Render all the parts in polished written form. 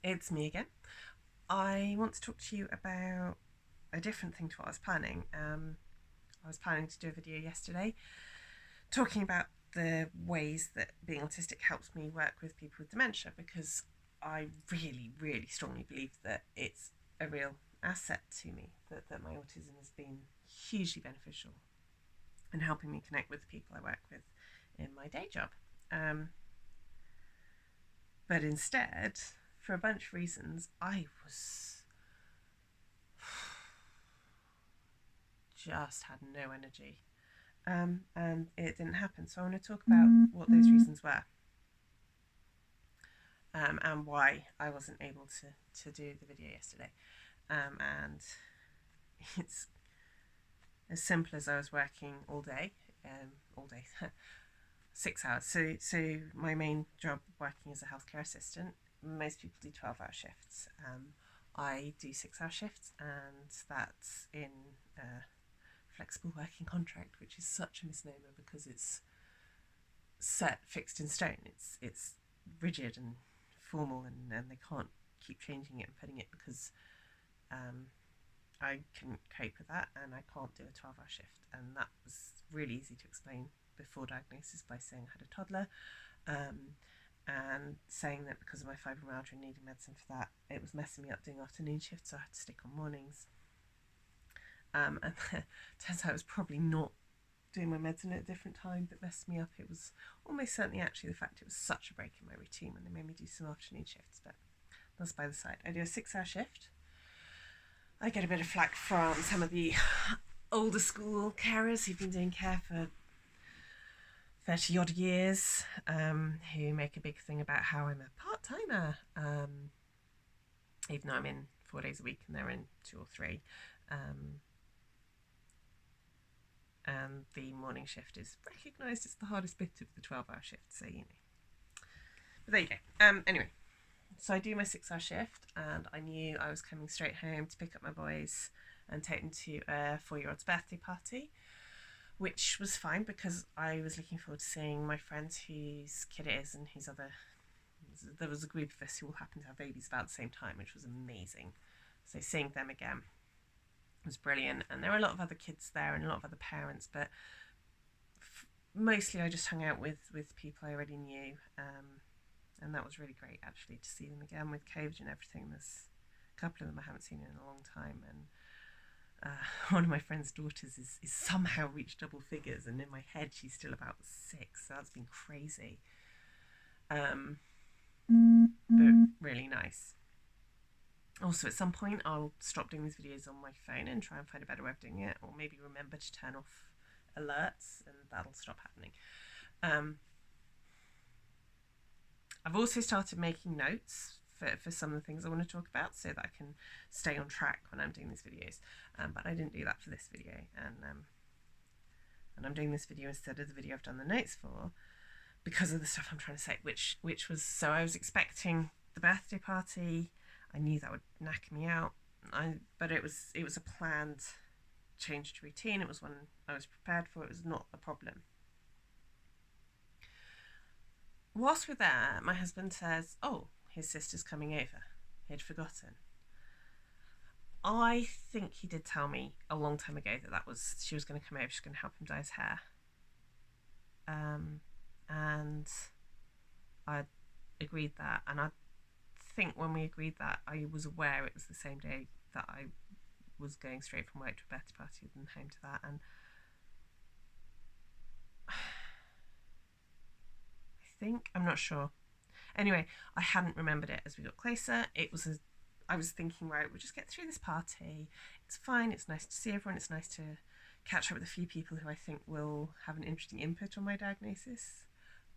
It's me again. I want to talk to you about a different thing to what I was planning. I was planning to do a video yesterday talking about the ways that being autistic helps me work with people with dementia because I really, really strongly believe that it's a real asset to me, that my autism has been hugely beneficial in helping me connect with the people I work with in my day job. But instead, for a bunch of reasons, I was just had no energy. And it didn't happen. So I want to talk about what those reasons were, and why I wasn't able to do the video yesterday. And it's as simple as I was working all day, 6 hours. So my main job working as a healthcare assistant, most people do 12-hour shifts. I do 6-hour shifts, and that's in flexible working contract, which is such a misnomer because it's set, fixed in stone. It's rigid and formal, and they can't keep changing it and putting it because I couldn't cope with that, and I can't do a 12-hour shift. And that was really easy to explain before diagnosis by saying I had a toddler, and saying that because of my fibromyalgia and needing medicine for that, it was messing me up doing afternoon shifts, so I had to stick on mornings. And turns out it was probably not doing my medicine at a different time that messed me up. It was almost certainly actually the fact it was such a break in my routine when they made me do some afternoon shifts, but that's by the side. I do a 6-hour shift. I get a bit of flack from some of the older school carers who've been doing care for 30 odd years, who make a big thing about how I'm a part-timer, even though I'm in 4 days a week and they're in 2 or 3. And the morning shift is recognised as the hardest bit of the 12-hour shift, so you know. But there you go. Anyway, so I do my 6-hour shift, and I knew I was coming straight home to pick up my boys and take them to a 4-year-old's birthday party, which was fine because I was looking forward to seeing my friends whose kid it is and whose other. There was a group of us who all happened to have babies about the same time, which was amazing. So seeing them again was brilliant, and there were a lot of other kids there and a lot of other parents, but mostly I just hung out with people I already knew, and that was really great actually to see them again with COVID and everything. There's a couple of them I haven't seen in a long time, and one of my friend's daughters is somehow reached double figures, and in my head she's still about 6, so that's been crazy, but really nice. Also, at some point, I'll stop doing these videos on my phone and try and find a better way of doing it, or maybe remember to turn off alerts, and that'll stop happening. I've also started making notes for some of the things I want to talk about so that I can stay on track when I'm doing these videos, but I didn't do that for this video, and I'm doing this video instead of the video I've done the notes for because of the stuff I'm trying to say, which was, so I was expecting the birthday party. I knew that would knack me out, but it was a planned change to routine. It was one I was prepared for. It was not a problem. Whilst we're there, my husband says, "Oh, his sister's coming over." He'd forgotten. I think he did tell me a long time ago that she was going to come over. She's going to help him dye his hair, and I agreed that, and I think when we agreed that, I was aware it was the same day that I was going straight from work to a birthday party and home to that, and I'm not sure. Anyway, I hadn't remembered it as we got closer. I was thinking, right, we'll just get through this party. It's fine. It's nice to see everyone. It's nice to catch up with a few people who I think will have an interesting input on my diagnosis.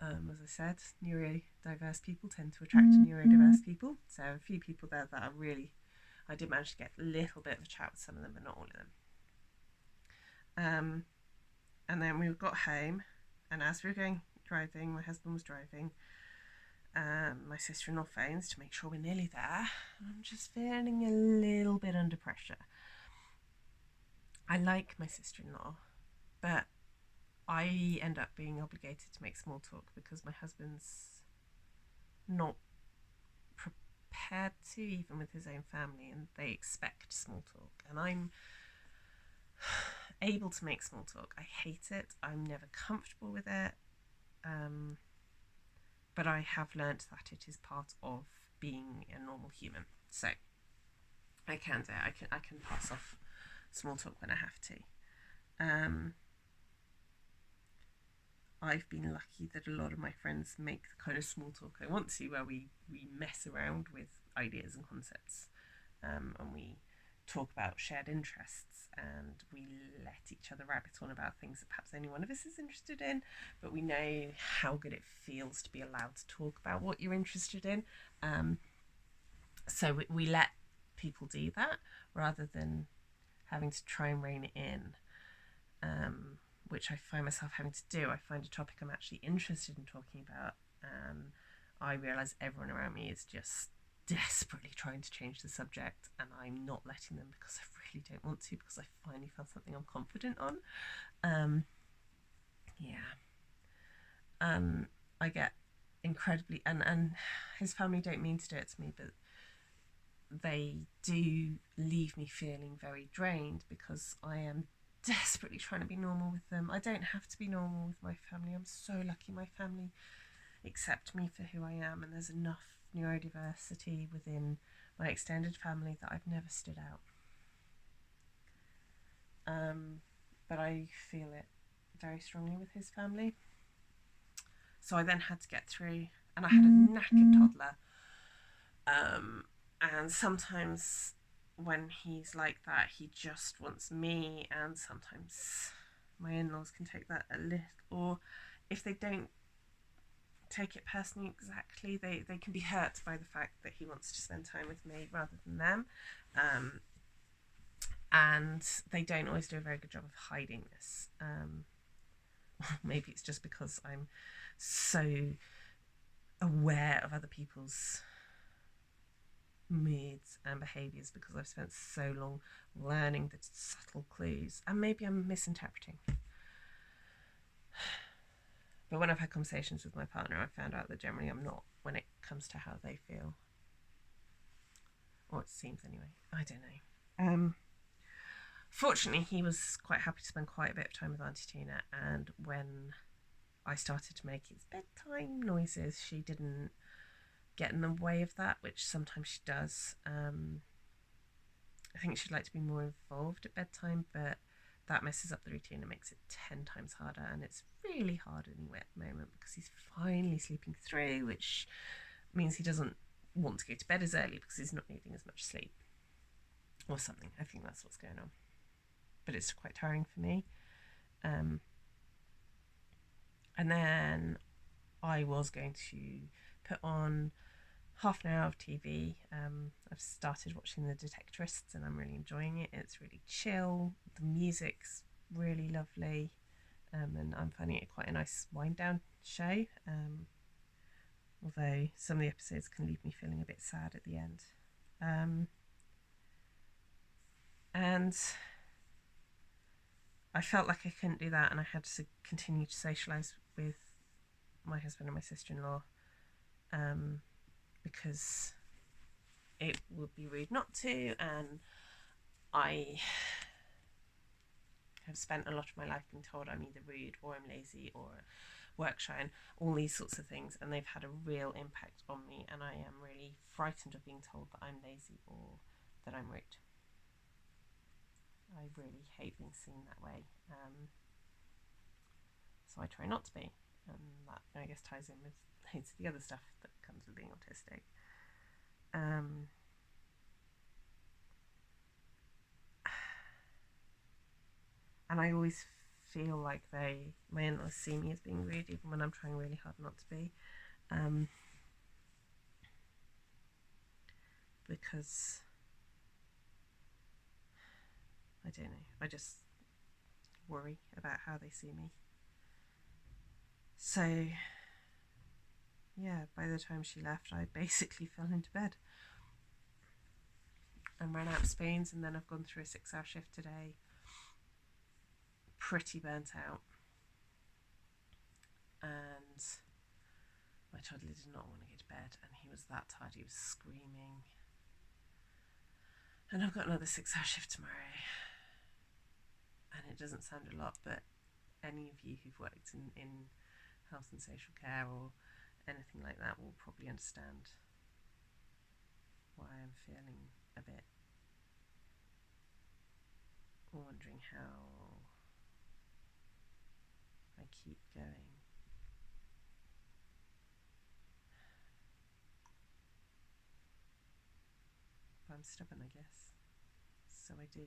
As I said, neurodiverse people tend to attract neurodiverse people. So a few people there that I did manage to get a little bit of a chat with some of them, but not all of them. And then we got home, and as we were driving, my husband was driving, my sister-in-law phones to make sure we're nearly there. I'm just feeling a little bit under pressure. I like my sister-in-law, but I end up being obligated to make small talk because my husband's not prepared to, even with his own family, and they expect small talk. And I'm able to make small talk. I hate it. I'm never comfortable with it. But I have learnt that it is part of being a normal human. So I can do it. I can pass off small talk when I have to. I've been lucky that a lot of my friends make the kind of small talk I want to, where we mess around with ideas and concepts, and we talk about shared interests, and we let each other rabbit on about things that perhaps only one of us is interested in, but we know how good it feels to be allowed to talk about what you're interested in. So we let people do that rather than having to try and rein it in, which I find myself having to do. I find a topic I'm actually interested in talking about, and I realise everyone around me is just desperately trying to change the subject, and I'm not letting them because I really don't want to, because I finally found something I'm confident on. I get incredibly, and his family don't mean to do it to me, but they do leave me feeling very drained because I am desperately trying to be normal with them. I don't have to be normal with my family. I'm so lucky my family accept me for who I am, and there's enough neurodiversity within my extended family that I've never stood out. But I feel it very strongly with his family. So I then had to get through, and I had a knackered toddler. And sometimes when he's like that, he just wants me, and sometimes my in-laws can take that a little, or if they don't take it personally exactly, they can be hurt by the fact that he wants to spend time with me rather than them. And they don't always do a very good job of hiding this. Maybe it's just because I'm so aware of other people's moods and behaviours, because I've spent so long learning the subtle clues, and maybe I'm misinterpreting. But when I've had conversations with my partner, I've found out that generally I'm not when it comes to how they feel. Or it seems anyway. I don't know. Fortunately, he was quite happy to spend quite a bit of time with Auntie Tina, and when I started to make his bedtime noises, she didn't get in the way of that, which sometimes she does. I think she'd like to be more involved at bedtime, but that messes up the routine and makes it 10 times harder, and it's really hard anyway at the moment because he's finally sleeping through, which means he doesn't want to go to bed as early because he's not needing as much sleep or something. I think that's what's going on, but it's quite tiring for me. And then I was going to put on half an hour of TV. I've started watching The Detectorists, and I'm really enjoying it. It's really chill. The music's really lovely, and I'm finding it quite a nice wind down show. Although some of the episodes can leave me feeling a bit sad at the end. And I felt like I couldn't do that, and I had to continue to socialise with my husband and my sister-in-law, because it would be rude not to, and I have spent a lot of my life being told I'm either rude or I'm lazy or work shy and all these sorts of things, and they've had a real impact on me, and I am really frightened of being told that I'm lazy or that I'm rude. I really hate being seen that way, so I try not to be, and that I guess ties in with loads of the other stuff that comes with being autistic. And I always feel like my in-laws see me as being rude, even when I'm trying really hard not to be, because I don't know, I just worry about how they see me. So yeah, by the time she left, I basically fell into bed and ran out of spoons, and then I've gone through a 6-hour shift today, pretty burnt out, and my toddler did not want to go to bed, and he was that tired. He was screaming. And I've got another 6-hour shift tomorrow. And it doesn't sound a lot, but any of you who've worked in health and social care or anything like that will probably understand why I'm feeling a bit wondering how I keep going. But I'm stubborn, I guess. So I do.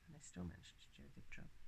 And I still managed to do a good job.